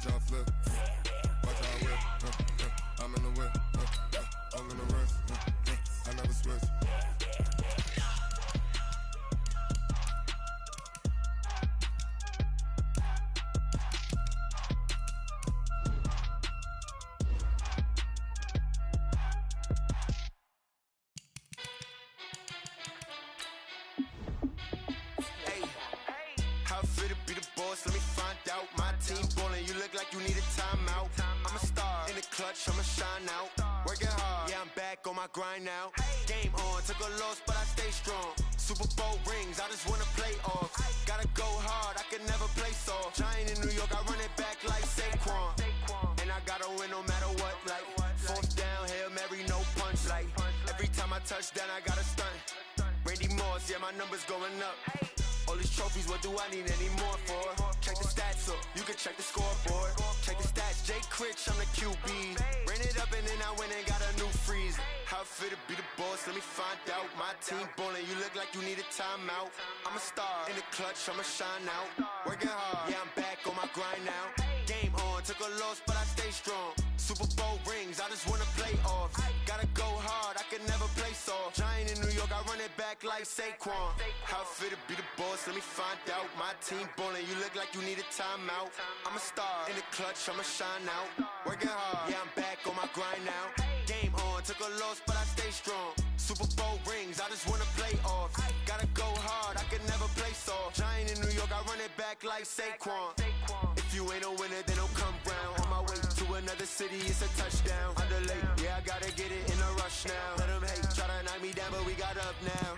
Watch out flip. Watch out whip. I'm in the whip. I'm in the wrist. I never switch. Let me find out. My team ballin', you look like you need a timeout. I'm a star in the clutch, I'ma shine out. Working hard, yeah, I'm back on my grind now. Game on, took a loss, but I stay strong. Super Bowl rings, I just wanna play off. Gotta go hard, I can never play soft. Giant in New York, I run it back like Saquon. And I gotta win no matter what, like fourth down, Hail Mary, no punch. Like every time I touch down, I gotta stunt. Randy Moss, yeah, my numbers going up. All these trophies, what do I need any more for? Check the stats up, you can check the scoreboard. Check the stats, Jay Critch, I'm the QB. Ran it up and then I went and got a new freeze. How it fit to be the boss, let me find out. My team ballin', you look like you need a timeout. I'm a star in the clutch, I'ma shine out. Working hard, yeah, I'm back on my grind now. Game on, took a loss, but I stay strong. Super Bowl rings, I just wanna play off. Gotta go hard, I can never play soft. Giant in New York, I run it back like Saquon. How it fit to be the boss, let me find out. My team ballin', you look like you need a timeout. I'm a star in the clutch, I'ma shine out. Working hard, yeah, I'm back on my grind now. Game on, took a loss, but I stay strong. Super Bowl rings, I just wanna play off. Gotta go hard, I can never play soft. Giant in New York, I run it back like Saquon. If you ain't a winner, then don't come round. On my way to another city, it's a touchdown. Underlay, yeah, I gotta get it in a rush now. Let them hate, try to knock me down, but we got up now.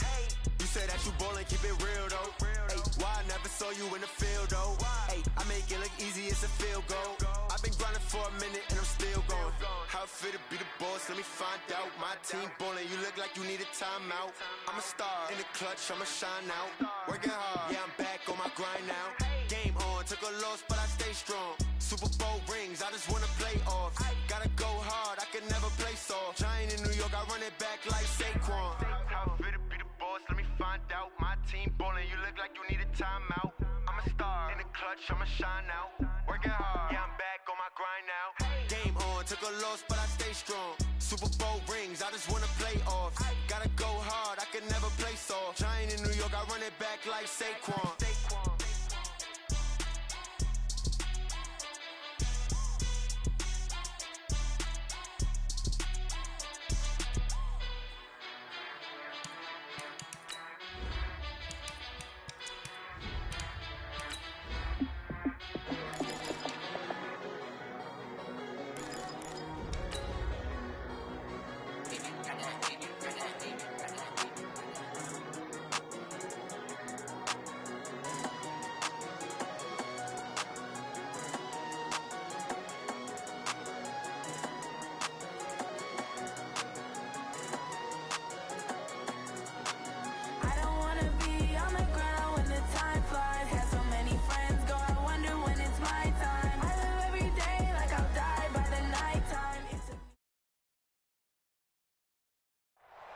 You say that you ballin', keep it real though. Hey, why I never saw you in the field though? Hey, I make it look easy, it's a field goal. I've been grinding for a minute and I'm still going. How it fit to be the boss, let me find out. My team ballin', you look like you need a timeout. I'm a star in the clutch, I'ma shine out. Working hard, yeah, I'm back on my grind now. Game on, took a loss, but I stay strong. Super Bowl rings, I just wanna play off. Gotta go hard, I can never play soft. Giant in New York, I run it back like Saquon. How it fit to be the boss, let me find out. My team ballin', you look like you need a timeout. I'm a star in the clutch, I'ma shine out. Working hard, yeah, I'm back on my grind now. Game on, took a loss, but I stay strong. Super Bowl rings, I just wanna play off. Gotta go hard, I can never play soft. Giant in New York, I run it back like Saquon.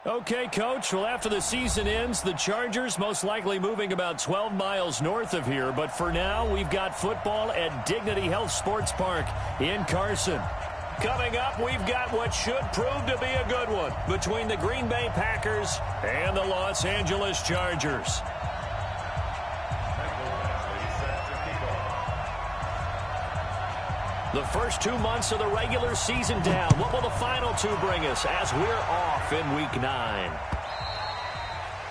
Okay, Coach. Well, after the season ends, the Chargers most likely moving about 12 miles north of here. But for now, we've got football at Dignity Health Sports Park in Carson. Coming up, we've got what should prove to be a good one between the Green Bay Packers and the Los Angeles Chargers. The first 2 months of the regular season down. What will the final two bring us as we're off in Week 9?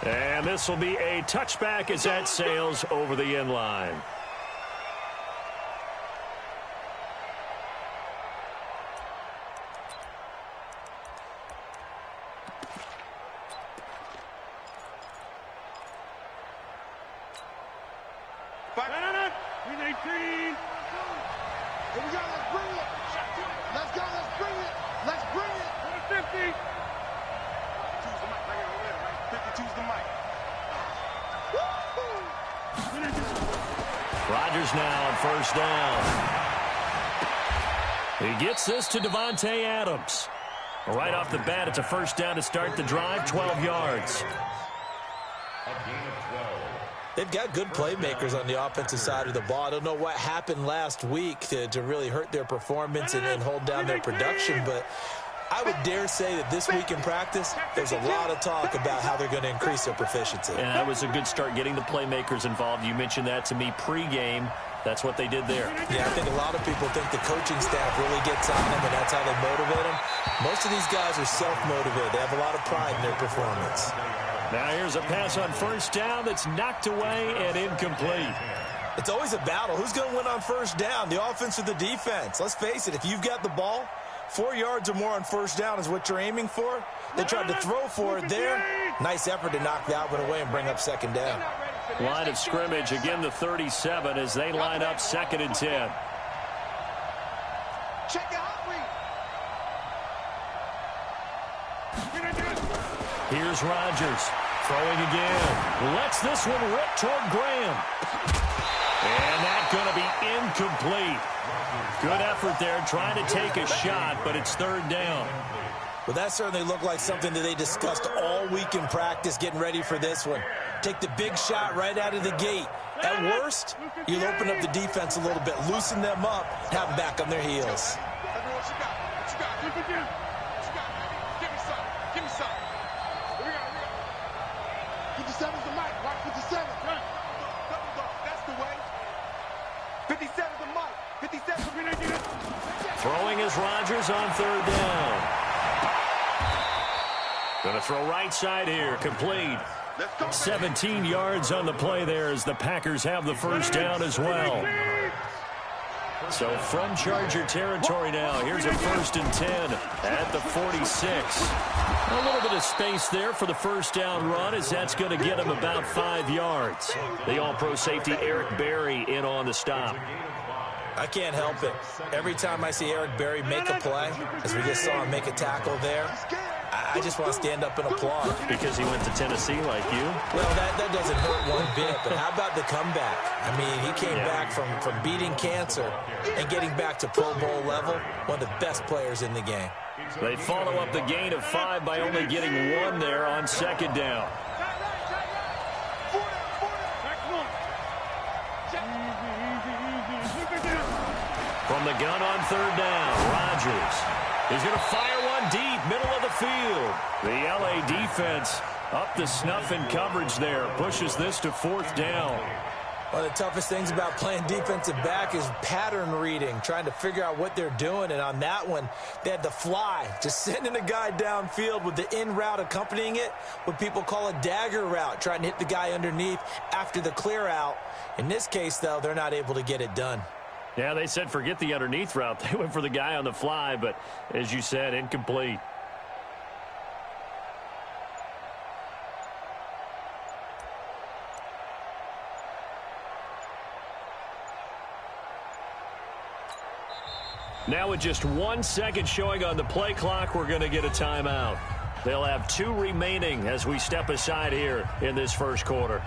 And this will be a touchback as that sails over the end line. Here we go, let's bring it. Let's go, let's bring it. Let's bring it. 50. Choose the mic right here, right? 50, choose the mic. Rodgers now on first down. He gets this to Devontae Adams. Right off the bat, it's a first down to start the drive, 12 yards. They've got good playmakers on the offensive side of the ball. I don't know what happened last week to really hurt their performance and hold down their production, but I would dare say that this week in practice, there's a lot of talk about how they're going to increase their proficiency. And that was a good start, getting the playmakers involved. You mentioned that to me pregame. That's what they did there. Yeah, I think a lot of people think the coaching staff really gets on them, and that's how they motivate them. Most of these guys are self-motivated. They have a lot of pride in their performance. Now here's a pass on first down that's knocked away and incomplete. It's always a battle. Who's going to win on first down, the offense or the defense? Let's face it, if you've got the ball, 4 yards or more on first down is what you're aiming for. They tried to throw for it there. Nice effort to knock that one away and bring up second down. Line of scrimmage, again the 37 as they line up 2nd and 10. Check your hot read. Here's Rodgers throwing again. Lets this one rip toward Graham. And that's going to be incomplete. Good effort there, trying to take a shot, but it's 3rd down. Well, that certainly looked like something that they discussed all week in practice getting ready for this one. Take the big shot right out of the gate. At worst, you'll open up the defense a little bit, loosen them up, have them back on their heels. Everyone, what you got? What you got? What you got, baby? Give me some. Give me some. What we got? 57's the mic. Right, 57. Right. Double dog. That's the way. 57's the mic. 57. Throwing is Rodgers on 3rd down. Going to throw right side here, complete. 17 yards on the play there as the Packers have the first down as well. So from Charger territory now, here's a 1st and 10 at the 46. A little bit of space there for the first down run, as that's going to get him about 5 yards. The all-pro safety Eric Berry in on the stop. I can't help it. Every time I see Eric Berry make a play, as we just saw him make a tackle there, I just want to stand up and applaud. Because he went to Tennessee like you? Well, that doesn't hurt one bit, but how about the comeback? I mean, he came back from beating cancer and getting back to Pro Bowl level, one of the best players in the game. They follow up the gain of 5 by only getting 1 there on 2nd down. From the gun on 3rd down, Rodgers. He's going to fire one deep, middle of the field. The LA defense up to snuff in coverage there. Pushes this to 4th down. One of the toughest things about playing defensive back is pattern reading, trying to figure out what they're doing. And on that one, they had to fly, just sending a guy downfield with the in route accompanying it, what people call a dagger route, trying to hit the guy underneath after the clear out. In this case, though, they're not able to get it done. Yeah, they said forget the underneath route. They went for the guy on the fly, but as you said, incomplete. Now with just 1 second showing on the play clock, we're going to get a timeout. They'll have 2 remaining as we step aside here in this first quarter.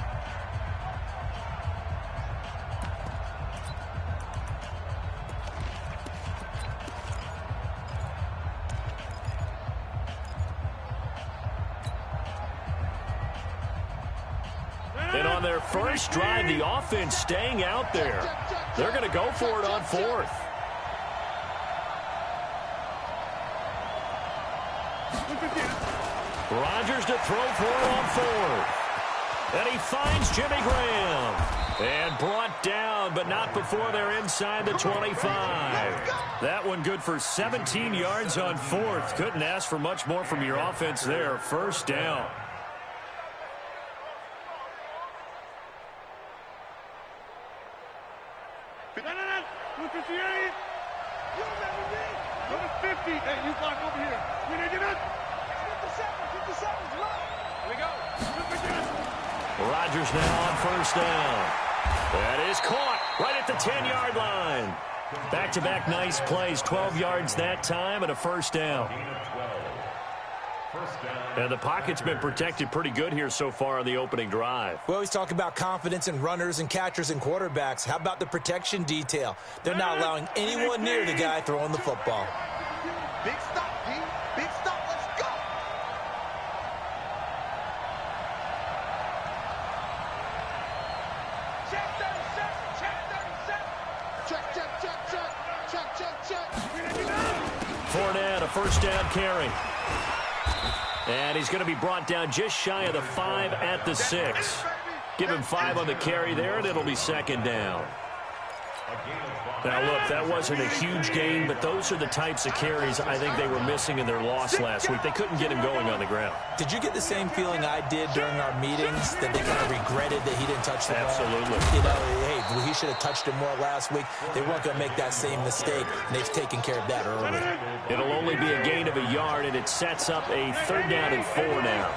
And on their first drive, the offense staying out there. They're going to go for it on 4th. Rodgers to throw for it on 4th. And he finds Jimmy Graham. And brought down, but not before they're inside the 25. That one good for 17 yards on 4th. Couldn't ask for much more from your offense there. First down. Hey, you block over here. We need to get it. 57's right. Here we go. Rodgers now on first down. That is caught right at the 10-yard line. Back-to-back nice plays. 12 yards that time and a first down. And the pocket's been protected pretty good here so far on the opening drive. We always talk about confidence in runners and catchers and quarterbacks. How about the protection detail? They're not allowing anyone near the guy throwing the football. Big stop, D. Big stop. Let's go. first down carry. And he's going to be brought down just shy of the 5 at the 6. Give him 5 on the carry there, and it'll be second down. Now, look, that wasn't a huge gain, but those are the types of carries I think they were missing in their loss last week. They couldn't get him going on the ground. Did you get the same feeling I did during our meetings, that they kind of regretted that he didn't touch the ball? Absolutely. You know, hey, he should have touched it more last week. They weren't going to make that same mistake, and they've taken care of that early. It'll only be a gain of a yard, and it sets up a 3rd down and 4 now.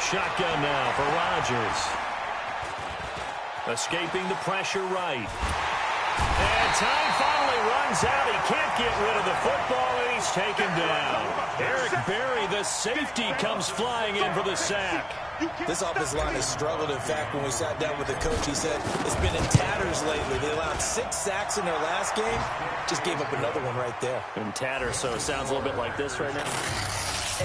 Shotgun now for Rodgers. Escaping the pressure right. And time finally runs out. He can't get rid of the football, and he's taken down. Eric Berry, the safety, comes flying in for the sack. This offensive line has struggled. In fact, when we sat down with the coach, he said it's been in tatters lately. They allowed 6 sacks in their last game. Just gave up another one right there. In tatters, so it sounds a little bit like this right now.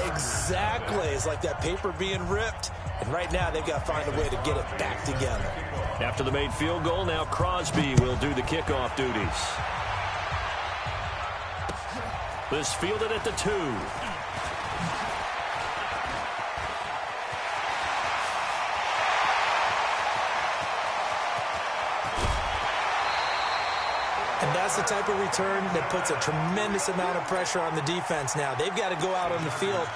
Exactly. It's like that paper being ripped. And right now, they've got to find a way to get it back together. After the made field goal, now Crosby will do the kickoff duties. This fielded at the 2. And that's the type of return that puts a tremendous amount of pressure on the defense now. They've got to go out on the field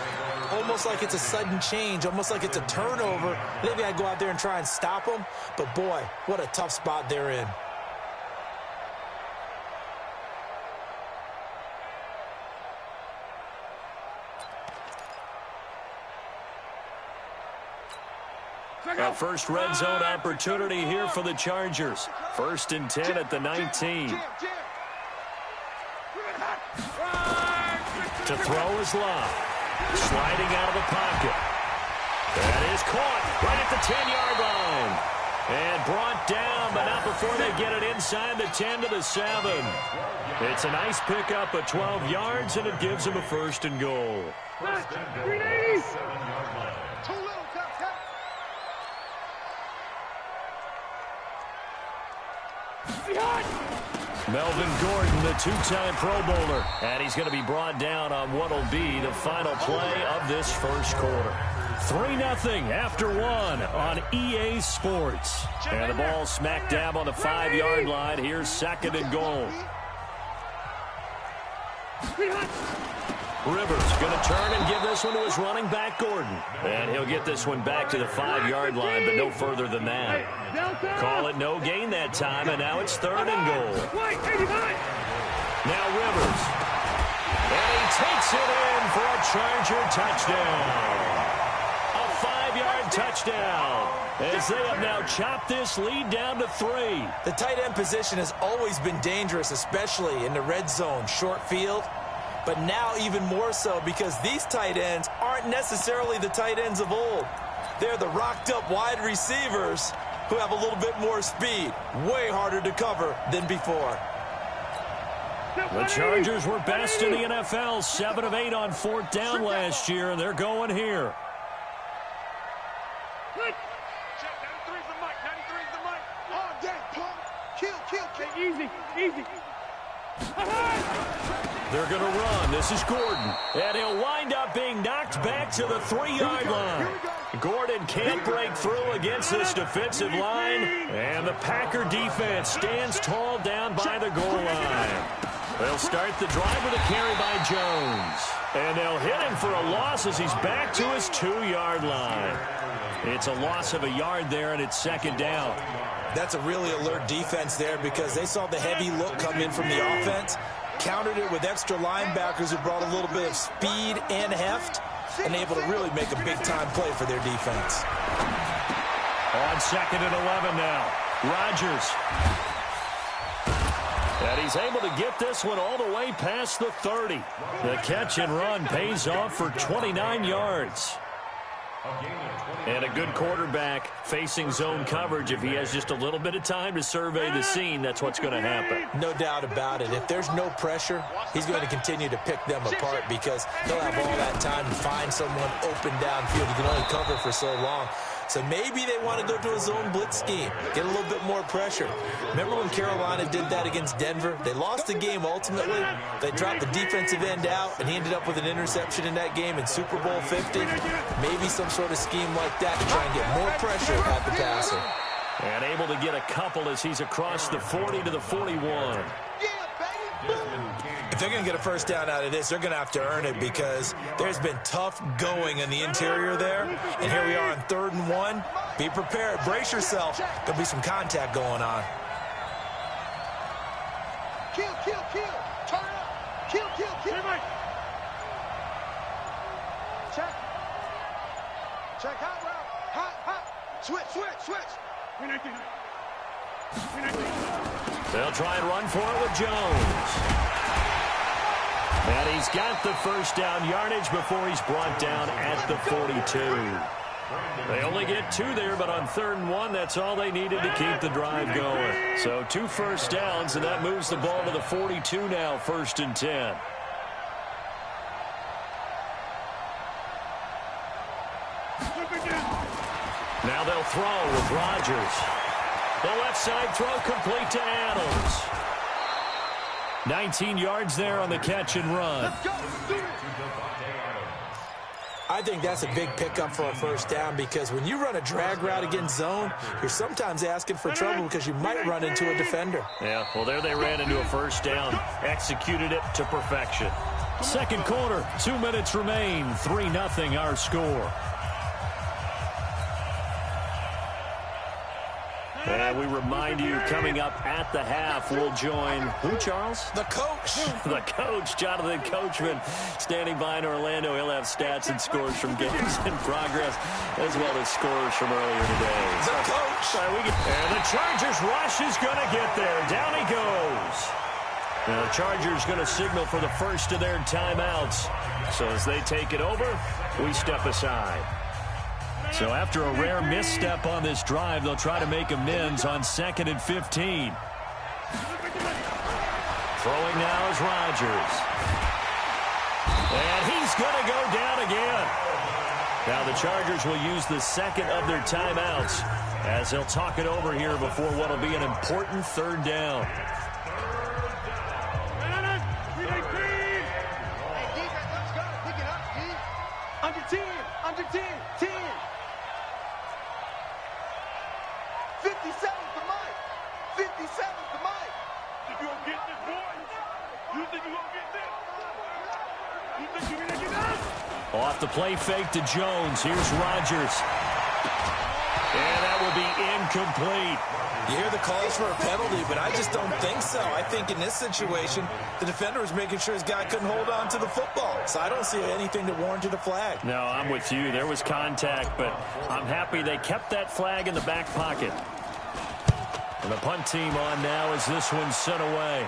almost like it's a sudden change, almost like it's a turnover. They've got to go out there and try and stop them. But, boy, what a tough spot they're in. A first red zone opportunity here for the Chargers. 1st and 10 at the 19. To throw is Love. Sliding out of the pocket. That is caught right at the 10-yard line. And brought down, but not before they get it inside the 10 to the 7. It's a nice pickup of 12 yards, and it gives them a 1st and goal. Melvin Gordon, the 2-time Pro Bowler, and he's going to be brought down on what will be the final play of this first quarter. 3-0 after 1 on EA Sports. And the ball smack dab on the 5-yard line. Here's 2nd and goal. Rivers going to turn and give this one to his running back, Gordon. And he'll get this one back to the 5-yard line, but no further than that. Call it no gain that time, and now it's 3rd and goal. Now Rivers. And he takes it in for a Charger touchdown. A 5-yard touchdown, as they have now chopped this lead down to 3. The tight end position has always been dangerous, especially in the red zone, short field. But now even more so, because these tight ends aren't necessarily the tight ends of old. They're the rocked-up wide receivers who have a little bit more speed. Way harder to cover than before. The Chargers were best in the NFL, 7 of 8 on 4th down last year, and they're going here. Easy. They're going to run. This is Gordon. And he'll wind up being knocked back to the 3-yard line. Gordon can't break through against this defensive line. And the Packer defense stands tall down by the goal line. They'll start the drive with a carry by Jones. And they'll hit him for a loss as he's back to his 2-yard line. It's a loss of a yard there, and it's 2nd down. That's a really alert defense there, because they saw the heavy look come in from the offense, countered it with extra linebackers who brought a little bit of speed and heft, and able to really make a big-time play for their defense. On 2nd and 11 now. Rodgers. And he's able to get this one all the way past the 30. The catch and run pays off for 29 yards. And a good quarterback facing zone coverage. If he has just a little bit of time to survey the scene, that's what's going to happen. No doubt about it. If there's no pressure, he's going to continue to pick them apart, because he'll have all that time to find someone open downfield. He can only cover for so long. So maybe they want to go to a zone blitz scheme, get a little bit more pressure. Remember when Carolina did that against Denver? They lost the game ultimately. They dropped the defensive end out, and he ended up with an interception in that game in Super Bowl 50. Maybe some sort of scheme like that to try and get more pressure at the passer. And able to get a couple as he's across the 40 to the 41. If they're going to get a first down out of this, they're going to have to earn it because there's been tough going in the interior there. And here we are on 3rd and 1. Be prepared. Brace yourself. There'll be some contact going on. Kill, kill, kill. Turn up. Kill, kill, kill. Check. Check. Hot route. Hot, hot. Switch, switch, switch. They'll try and run for it with Jones. And he's got the first down yardage before he's brought down at the 42. They only get 2 there, but on 3rd and 1, that's all they needed to keep the drive going. So 2 first downs, and that moves the ball to the 42 now, 1st and 10. Now they'll throw with Rodgers. The left side throw complete to Adams. 19 yards there on the catch and run. I think that's a big pickup for a first down because when you run a drag route against zone, you're sometimes asking for trouble because you might run into a defender. Yeah, well, there they ran into a first down. Executed it to perfection. Second quarter, 2 minutes remain. 3-0 our score. And we remind you, coming up at the half, we'll join who, Charles? The coach. The coach, Jonathan Coachman, standing by in Orlando. He'll have stats and scores from games in progress, as well as scores from earlier today. The coach. And the Chargers rush is going to get there. Down he goes. Now the Chargers going to signal for the first of their timeouts. So as they take it over, we step aside. So after a rare misstep on this drive, they'll try to make amends on 2nd and 15. Throwing now is Rodgers. And he's going to go down again. Now the Chargers will use the second of their timeouts as they'll talk it over here before what will be an important 3rd down. Under 10, under 10, 10. 57's the mic. 57's the mic. Think you gonna get this, boy? You think you gonna get this? You think you gonna get this? Off the play fake to Jones. Here's Rodgers. And that will be incomplete. You hear the calls for a penalty, but I just don't think so. I think in this situation, the defender was making sure his guy couldn't hold on to the football. So I don't see anything that warranted a flag. No, I'm with you. There was contact, but I'm happy they kept that flag in the back pocket. And the punt team on now as this one's sent away.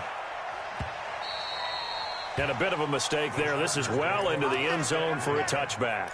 And a bit of a mistake there. This is well into the end zone for a touchback.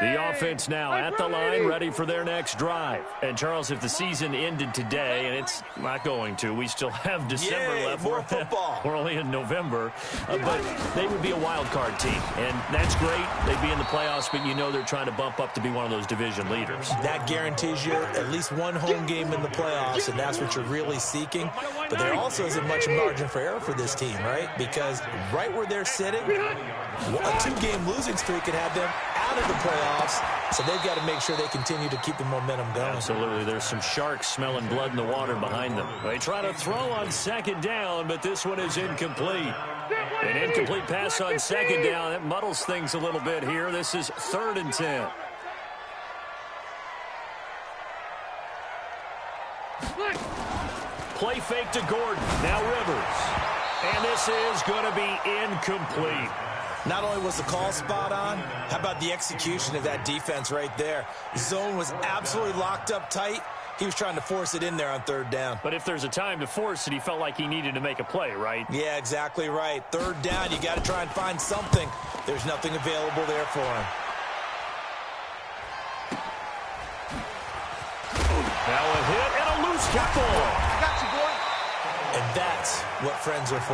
The offense now at the line, ready for their next drive. And, Charles, if the season ended today, and it's not going to, we still have December left. More football. We're only in November. But they would be a wild card team. And that's great. They'd be in the playoffs, but you know they're trying to bump up to be one of those division leaders. That guarantees you at least one home game in the playoffs, and that's what you're really seeking. But there also isn't much margin for error for this team, right? Because right where they're sitting, a 2-game losing streak could have them out of the playoffs, so they've got to make sure they continue to keep the momentum going. Absolutely. There's some sharks smelling blood in the water behind them. They try to throw on 2nd down, but this one is incomplete. An incomplete pass on 2nd down. That muddles things a little bit here. This is 3rd and 10. Play fake to Gordon. Now Rivers. And this is going to be incomplete. Not only was the call spot on, how about the execution of that defense right there? Zone was absolutely locked up tight. He was trying to force it in there on 3rd down. But if there's a time to force it, he felt like he needed to make a play, right? Yeah, exactly right. 3rd down, you got to try and find something. There's nothing available there for him. Now a hit and a loose football. Got you, boy. And that's what friends are for.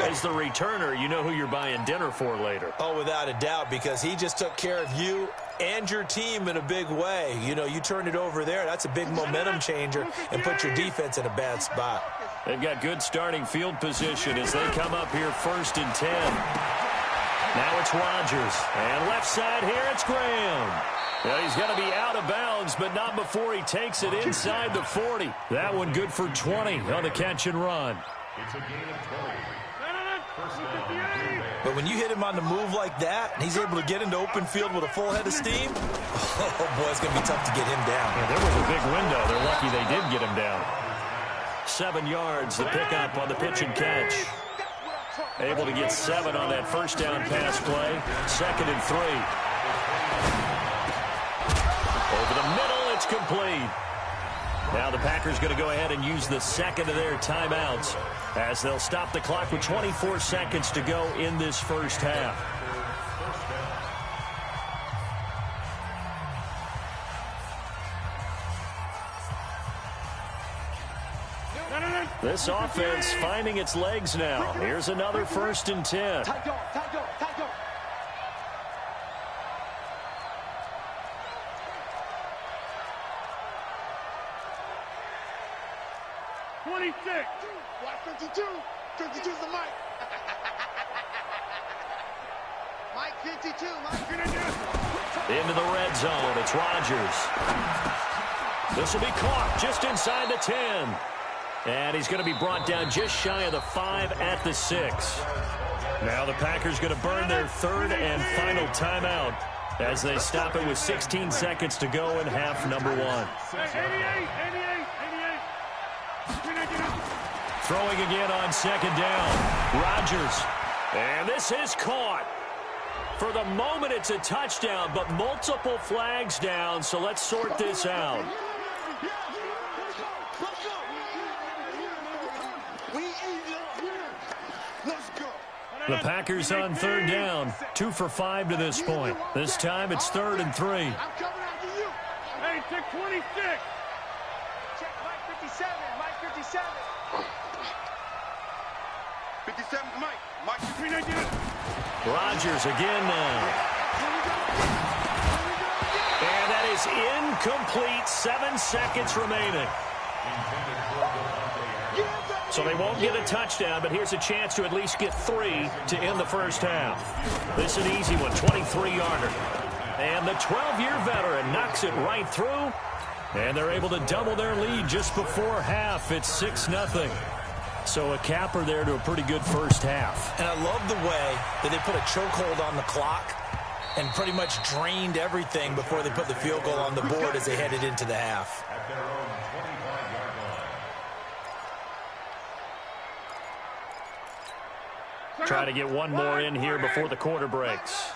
As the returner, you know who you're buying dinner for later. Oh, without a doubt, because he just took care of you and your team in a big way. You know, you turn it over there, that's a big momentum changer and put your defense in a bad spot. They've got good starting field position as they come up here 1st and 10. Now it's Rodgers. And left side here, it's Graham. Well, he's going to be out of bounds, but not before he takes it inside the 40. That one good for 20 on the catch and run. It's a gain of 20. But when you hit him on the move like that, and he's able to get into open field with a full head of steam, oh, boy, it's going to be tough to get him down. Yeah, there was a big window. They're lucky they did get him down. 7 yards, the pickup on the pitch and catch. Able to get 7 on that first down pass play. 2nd and 3. Over the middle, it's complete. Now the Packers going to go ahead and use the second of their timeouts as they'll stop the clock with 24 seconds to go in this first half. This offense finding its legs now. Here's another 1st and 10. 26. Watch 52. 52's the mic. Mike 52. Into the red zone. It's Rodgers. This will be caught just inside the 10. And he's going to be brought down just shy of the 5 at the 6. Now the Packers going to burn their 3rd and final timeout as they stop it with 16 seconds to go in half number 1. 88. Throwing again on 2nd down. Rodgers. And this is caught. For the moment, it's a touchdown, but multiple flags down, so let's sort this out. The Packers on 3rd down. 2 for 5 to this point. This time it's 3rd and 3. I'm coming after you. Hey, check 26. Check Mike 57. Mike 57. 57's Mike. Mike 59. Rodgers again now. And that is incomplete. 7 seconds remaining. So they won't get a touchdown, but here's a chance to at least get 3 to end the first half. This is an easy one, 23-yarder. And the 12-year veteran knocks it right through. And they're able to double their lead just before half. It's 6-0. So a capper there to a pretty good first half. And I love the way that they put a chokehold on the clock and pretty much drained everything before they put the field goal on the board as they headed into the half. Try to get one more in here before the quarter breaks.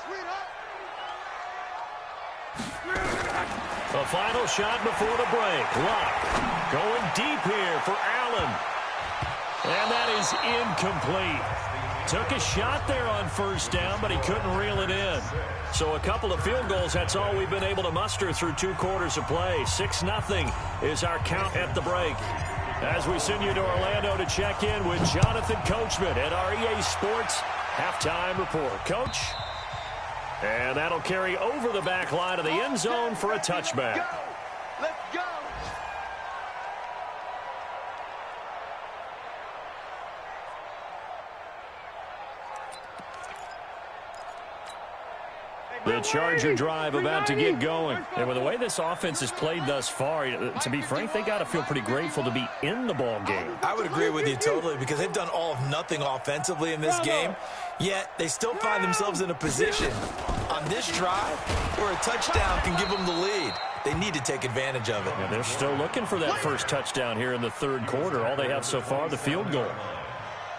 The final shot before the break. Luck going deep here for Allen. And that is incomplete. Took a shot there on 1st down, but he couldn't reel it in. So a couple of field goals, that's all we've been able to muster through 2 quarters of play. 6-0 is our count at the break. As we send you to Orlando to check in with Jonathan Coachman at our EA Sports Halftime Report. Coach? And that'll carry over the back line of the end zone for a touchback. Let's go. The Charger drive about to get going. And with the way this offense has played thus far, to be frank, they got to feel pretty grateful to be in the ball game. I would agree with you totally because they've done all of nothing offensively in this game, yet they still find themselves in a position on this drive where a touchdown can give them the lead. They need to take advantage of it. Yeah, they're still looking for that first touchdown here in the 3rd quarter. All they have so far, the field goal.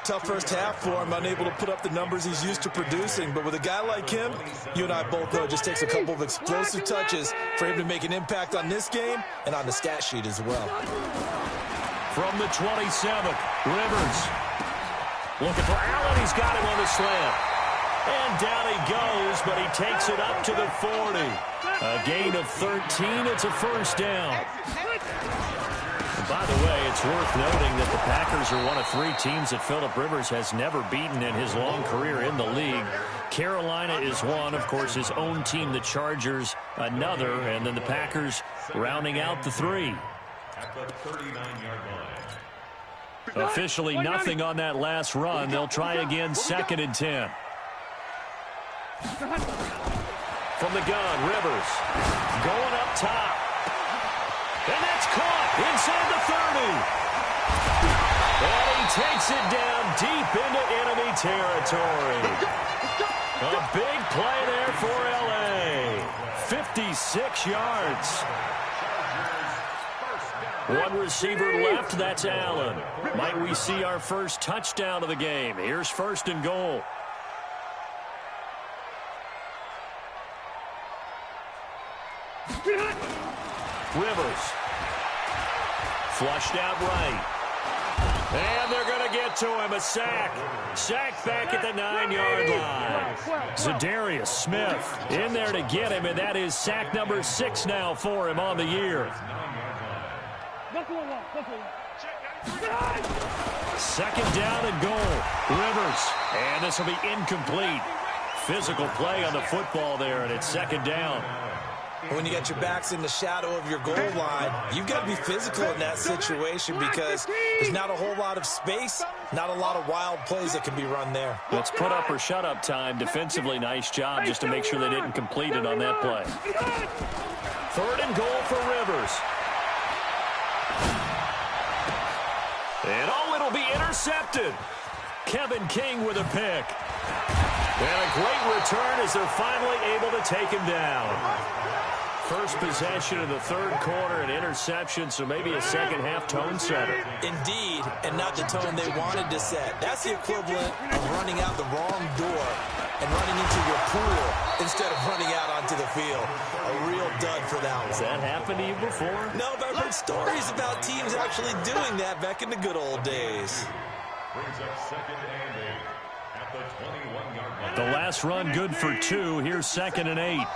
Tough first half for him, unable to put up the numbers he's used to producing. But with a guy like him, you and I both know it just takes a couple of explosive touches for him to make an impact on this game and on the stat sheet as well. From the 27th, Rivers. Looking for Allen. He's got him on the slant. And down he goes, but he takes it up to the 40. A gain of 13. It's a 1st down. By the way, it's worth noting that the Packers are one of 3 teams that Phillip Rivers has never beaten in his long career in the league. Carolina is one, of course, his own team, the Chargers, another, and then the Packers rounding out the 3. At the 39-yard line. Officially nothing on that last run. They'll try again, 2nd and 10. From the gun, Rivers going up top. And that's caught inside the 30. And he takes it down deep into enemy territory. A big play there for L.A. 56 yards. One receiver left, that's Allen. Might we see our first touchdown of the game? Here's 1st and goal. Rivers. Flushed out right. And they're going to get to him. A sack. Sack back at the 9-yard line. Zadarius Smith in there to get him, and that is sack number 6 now for him on the year. 2nd down and goal. Rivers. And this will be incomplete. Physical play on the football there, and it's 2nd down. When you got your backs in the shadow of your goal line, you've got to be physical in that situation because there's not a whole lot of space, not a lot of wild plays that can be run there. Let's put up or shut up time. Defensively, nice job just to make sure they didn't complete it on that play. 3rd and goal for Rivers. And it'll be intercepted. Kevin King with a pick. And a great return as they're finally able to take him down. First possession of the 3rd quarter, an interception, so maybe a second-half tone setter. Indeed, and not the tone they wanted to set. That's the equivalent of running out the wrong door and running into your pool instead of running out onto the field. A real dud for that one. Has that happened to you before? No, but I've heard stories about teams actually doing that back in the good old days. Brings up 2nd and 8 at the 21-yard line. The last run good for 2. Here's 2nd and 8.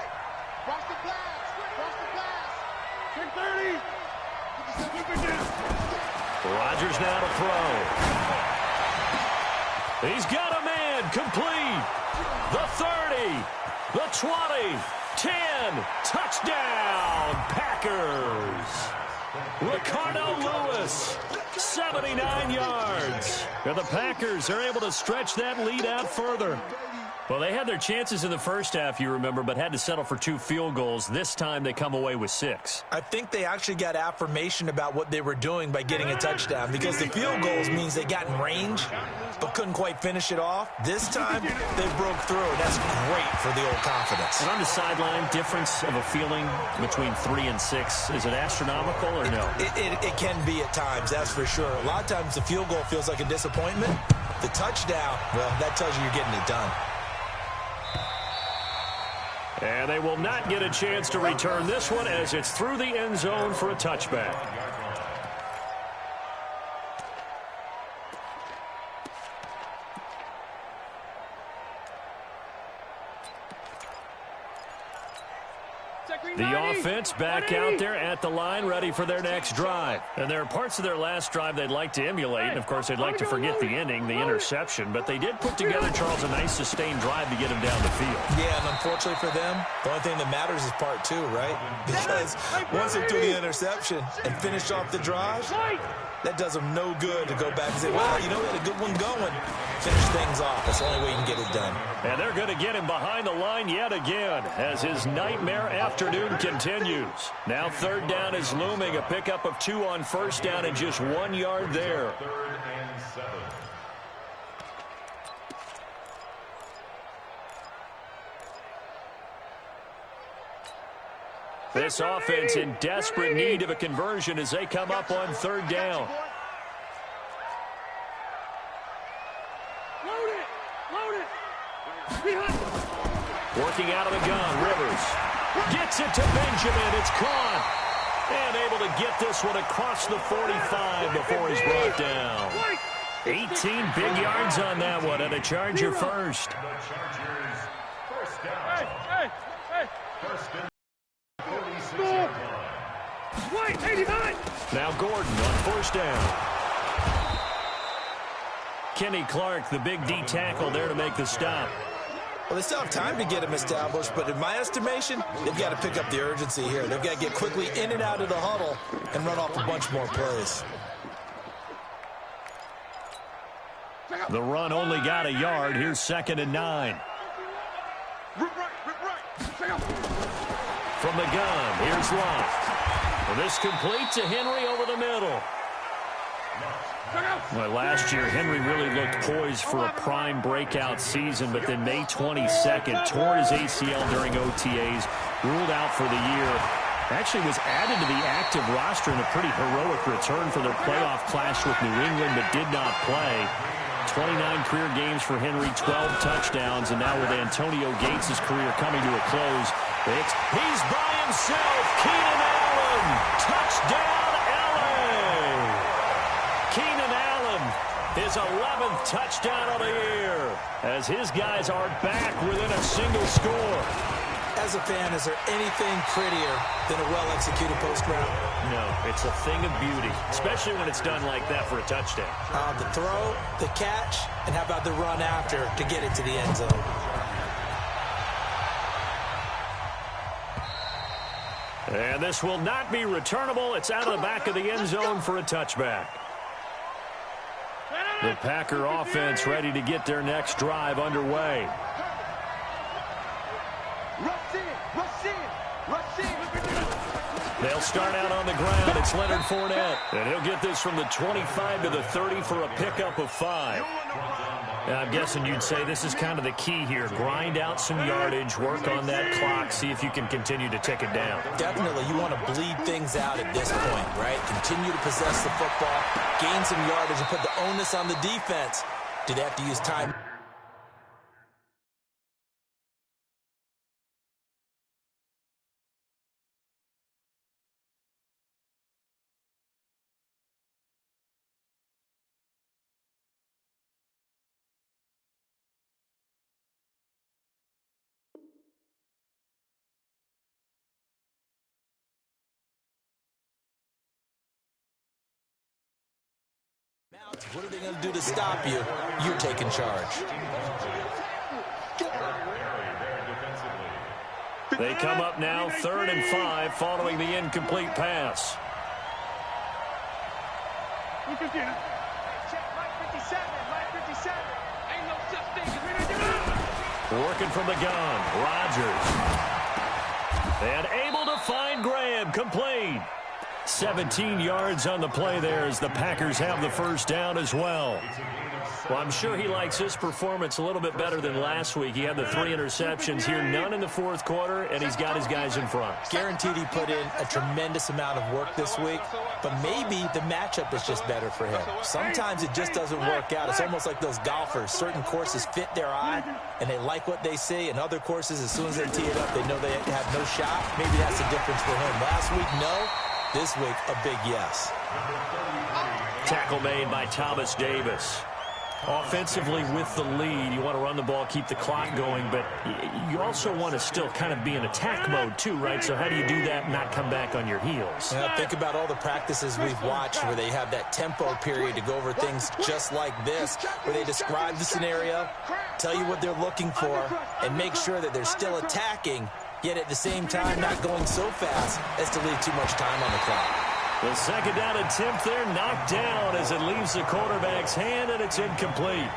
Rodgers now to throw. He's got a man complete. The 30, the 20, 10, touchdown, Packers. Ricardo Lewis, 79 yards. And the Packers are able to stretch that lead out further. Well, they had their chances in the first half, you remember, but had to settle for 2 field goals. This time they come away with 6. I think they actually got affirmation about what they were doing by getting a touchdown because the field goals means they got in range but couldn't quite finish it off. This time they broke through, and that's great for the old confidence. And on the sideline, difference of a feeling between 3 and 6, is it astronomical or no? It can be at times, that's for sure. A lot of times the field goal feels like a disappointment. The touchdown, well, that tells you you're getting it done. And they will not get a chance to return this one as it's through the end zone for a touchback. The offense back out there at the line, ready for their next drive. And there are parts of their last drive they'd like to emulate. And, of course, they'd like to forget the ending, the interception. But they did put together, Charles, a nice sustained drive to get him down the field. Yeah, and unfortunately for them, the only thing that matters is part 2, right? Because once they threw the interception and finished off the drive, that does them no good to go back and say, well, you know, we had a good one going. Finish things off. That's the only way you can get it done. And they're going to get him behind the line yet again as his nightmare afternoon continues. Now 3rd down is looming. A pickup of 2 on 1st down and just 1 yard there. 3rd and 7. This offense in desperate need of a conversion as they come up on 3rd down. Working out of the gun, Rivers gets it to Benjamin. It's caught. And able to get this one across the 45 before he's brought down. 18 big yards on that one, and a Charger first. The Chargers first down. First and 46 yard line. White, 89. Now Gordon on first down. Kenny Clark, the big D tackle there to make the stop. Well, they still have time to get him established, but in my estimation, they've got to pick up the urgency here. They've got to get quickly in and out of the huddle and run off a bunch more plays. The run only got a yard. Here's 2nd and 9. From the gun, here's Lott. Well, this complete to Henry over the middle. Well, last year, Henry really looked poised for a prime breakout season, but then May 22nd, tore his ACL during OTAs, ruled out for the year. Actually was added to the active roster in a pretty heroic return for their playoff clash with New England, but did not play. 29 career games for Henry, 12 touchdowns, and now with Antonio Gates' career coming to a close, he's by himself. Keenan Allen, touchdown, LA! Keenan Allen, his 11th touchdown of the year, as his guys are back within a single score. As a fan, is there anything prettier than a well-executed post route? No, it's a thing of beauty, especially when it's done like that for a touchdown. The throw, the catch, and how about the run after to get it to the end zone? And this will not be returnable. It's out of the back of the end zone for a touchback. The Packer offense ready to get their next drive underway. They'll start out on the ground. It's Leonard Fournette. And he'll get this from the 25 to the 30 for a pickup of 5. Now, I'm guessing you'd say this is kind of the key here. Grind out some yardage, work on that clock, see if you can continue to tick it down. Definitely, you want to bleed things out at this point, right? Continue to possess the football, gain some yardage, and put the onus on the defense. Do they have to use time? What are they going to do to stop you? You're taking charge. They come up now 3rd and 5 following the incomplete pass. Working from the gun, Rodgers. And able to find Graham, complete. 17 yards on the play there as the Packers have the first down as well. Well, I'm sure he likes his performance a little bit better than last week. He had the 3 interceptions here, none in the 4th quarter, and he's got his guys in front. Guaranteed he put in a tremendous amount of work this week, but maybe the matchup is just better for him. Sometimes it just doesn't work out. It's almost like those golfers. Certain courses fit their eye, and they like what they see, and other courses, as soon as they tee it up, they know they have no shot. Maybe that's the difference for him. Last week, no. This week, a big yes. Tackle made by Thomas Davis. Offensively with the lead, you want to run the ball, keep the clock going, but you also want to still kind of be in attack mode too, right? So how do you do that and not come back on your heels? Think about all the practices we've watched where they have that tempo period to go over things just like this, where they describe the scenario, tell you what they're looking for, and make sure that they're still attacking, yet at the same time not going so fast as to leave too much time on the clock. The 2nd down attempt there knocked down as it leaves the quarterback's hand, and it's incomplete.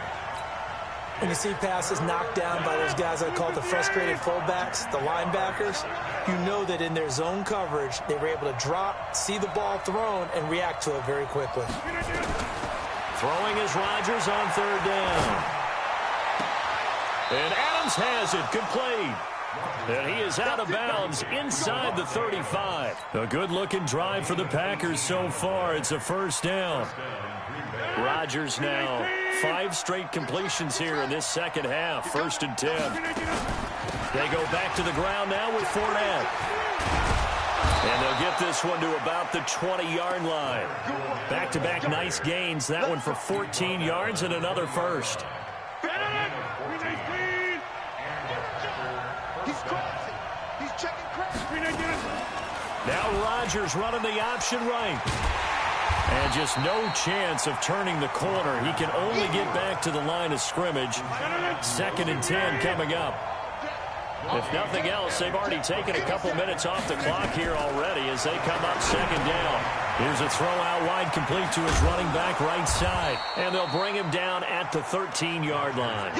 When you see passes knocked down by those guys I call the frustrated fullbacks, the linebackers, you know that in their zone coverage, they were able to drop, see the ball thrown, and react to it very quickly. Throwing is Rodgers on 3rd down. And Adams has it, complete. And he is out of bounds inside the 35. A good-looking drive for the Packers so far. It's a 1st down. Rodgers now 5 straight completions here in this 2nd half. 1st and 10. They go back to the ground now with Fournette. And they'll get this one to about the 20-yard line. Back-to-back nice gains. That one for 14 yards and another first. Now Rodgers running the option right. And just no chance of turning the corner. He can only get back to the line of scrimmage. 2nd and 10 coming up. If nothing else, they've already taken a couple minutes off the clock here already as they come up 2nd down. Here's a throw out wide, complete to his running back right side. And they'll bring him down at the 13-yard line.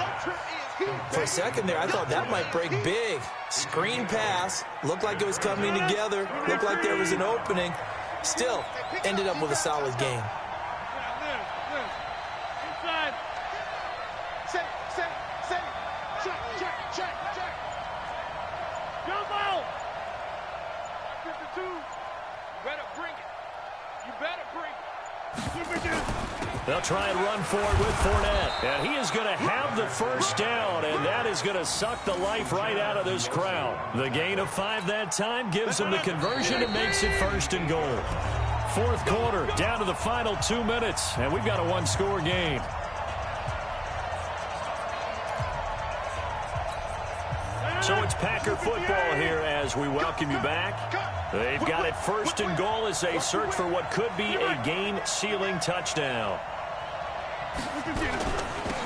For a second there, I thought that might break big. Screen pass. Looked like it was coming together. Looked like there was an opening. Still, ended up with a solid game. Inside. Set. Check. Jump out. 52. You better bring it. They'll try and run forward with Fournette. And he is going to have the first down, and that is going to suck the life right out of this crowd. The gain of 5 that time gives him the conversion and makes it 1st and goal. 4th quarter, down to the final 2 minutes, and we've got a one-score game. So it's Packer football here as we welcome you back. They've got it 1st and goal as they search for what could be a game-sealing touchdown.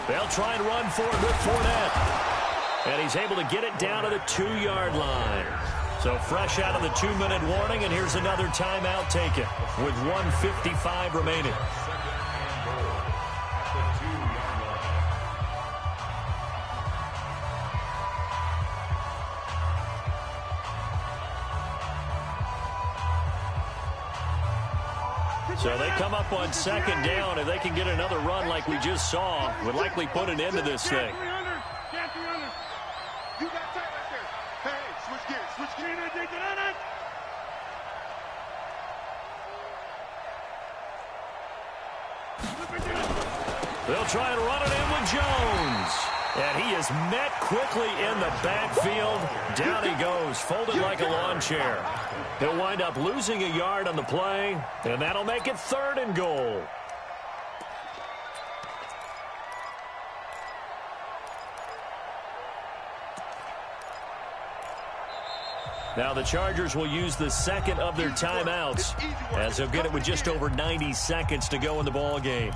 They'll try and run forward with Fournette. And he's able to get it down to the 2-yard line. So fresh out of the 2-minute warning, and here's another timeout taken with 1:55 remaining. So they come up on 2nd down. If they can get another run like we just saw, would likely put an end to this thing. You got tight right there. Hey, switch gears. They'll try and run it in with Jones. And he is met quickly in the backfield. Down he goes, folded like a lawn chair. He'll wind up losing a yard on the play, and that'll make it 3rd and goal. Now the Chargers will use the 2nd of their timeouts as they'll get it with just over 90 seconds to go in the ball game.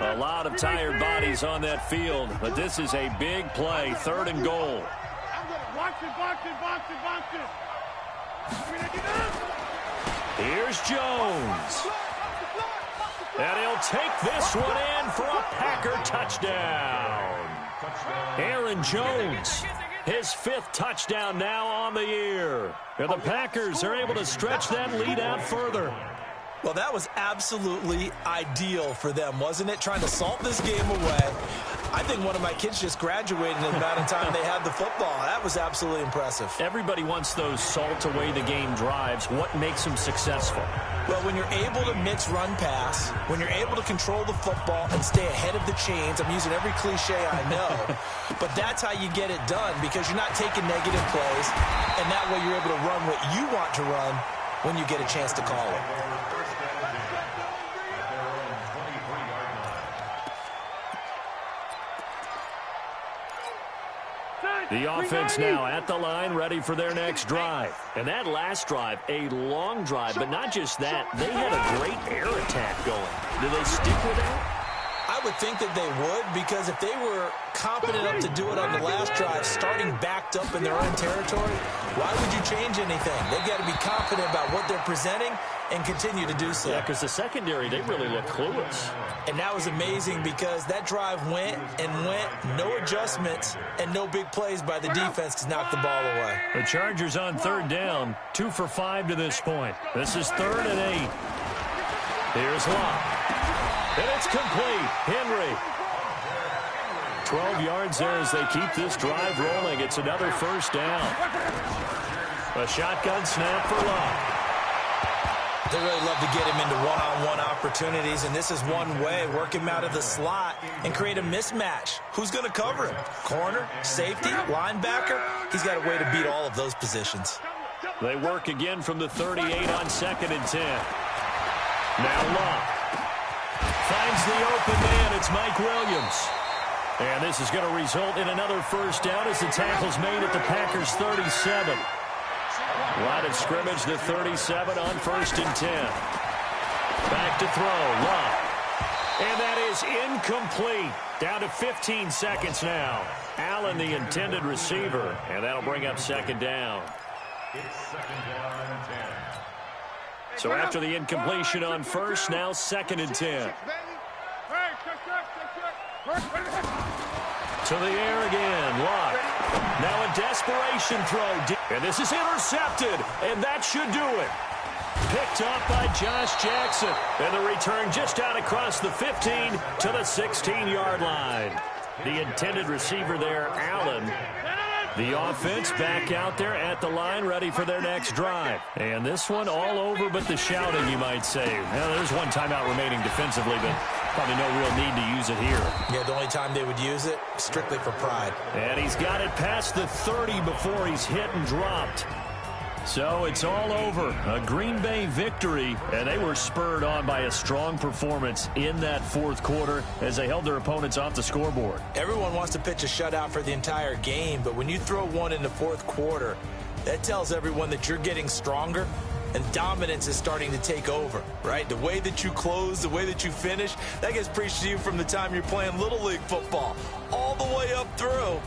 A lot of tired bodies on that field, but this is a big play, 3rd and goal. Box it. Here's Jones. And he'll take this one in for a Packer touchdown. Aaron Jones, his 5th touchdown now on the year. And the Packers are able to stretch that lead out further. Well, that was absolutely ideal for them, wasn't it? Trying to salt this game away. I think one of my kids just graduated in the amount of time they had the football. That was absolutely impressive. Everybody wants those salt-away-the-game drives. What makes them successful? Well, when you're able to mix run-pass, when you're able to control the football and stay ahead of the chains, I'm using every cliche I know, but that's how you get it done because you're not taking negative plays, and that way you're able to run what you want to run when you get a chance to call it. The offense now at the line, ready for their next drive. And that last drive, a long drive, but not just that. They had a great air attack going. Do they stick with that? I would think that they would, because if they were competent enough to do it on the last drive, starting backed up in their own territory, why would you change anything? They've got to be confident about what they're presenting and continue to do so. Yeah, because the secondary, they really look clueless. And that was amazing because that drive went and went, no adjustments, and no big plays by the defense to knock the ball away. The Chargers on 3rd down, 2 for 5 to this point. This is 3rd and 8. Here's Locke. And it's complete. Henry. 12 yards there as they keep this drive rolling. It's another first down. A shotgun snap for Locke. They really love to get him into one-on-one opportunities, and this is one way, work him out of the slot and create a mismatch. Who's going to cover him? Corner, safety, linebacker? He's got a way to beat all of those positions. They work again from the 38 on 2nd and 10. Now Locke finds the open man. It's Mike Williams. And this is going to result in another first down as the tackle's made at the Packers' 37. Line of scrimmage, the 37 on 1st and 10. Back to throw, Love. And that is incomplete. Down to 15 seconds now. Allen, the intended receiver, and that'll bring up 2nd down. It's 2nd down and 10. So after the incompletion on 1st, now 2nd and 10. To the air again, Locke. Now a desperation throw. And this is intercepted, and that should do it. Picked up by Josh Jackson. And the return just out across the 15 to the 16-yard line. The intended receiver there, Allen. The offense back out there at the line, ready for their next drive. And this one all over but the shouting, you might say. Well, there's one timeout remaining defensively, but probably no real need to use it here. Yeah, the only time they would use it, strictly for pride. And he's got it past the 30 before he's hit and dropped. So it's all over. A Green Bay victory, and they were spurred on by a strong performance in that 4th quarter as they held their opponents off the scoreboard. Everyone wants to pitch a shutout for the entire game, but when you throw one in the 4th quarter, that tells everyone that you're getting stronger and dominance is starting to take over, right? The way that you close, the way that you finish, that gets preached to you from the time you're playing Little League football all the way up through,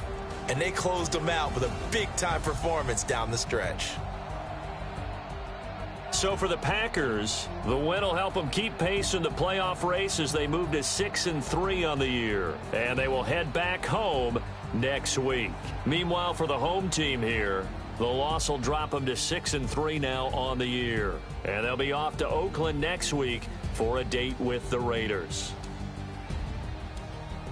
and they closed them out with a big-time performance down the stretch. So for the Packers, the win will help them keep pace in the playoff race as they move to 6-3 on the year. And they will head back home next week. Meanwhile, for the home team here, the loss will drop them to 6-3 now on the year. And they'll be off to Oakland next week for a date with the Raiders.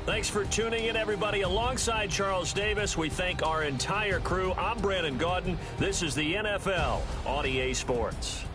Thanks for tuning in, everybody. Alongside Charles Davis, we thank our entire crew. I'm Brandon Gaudin. This is the NFL on EA Sports.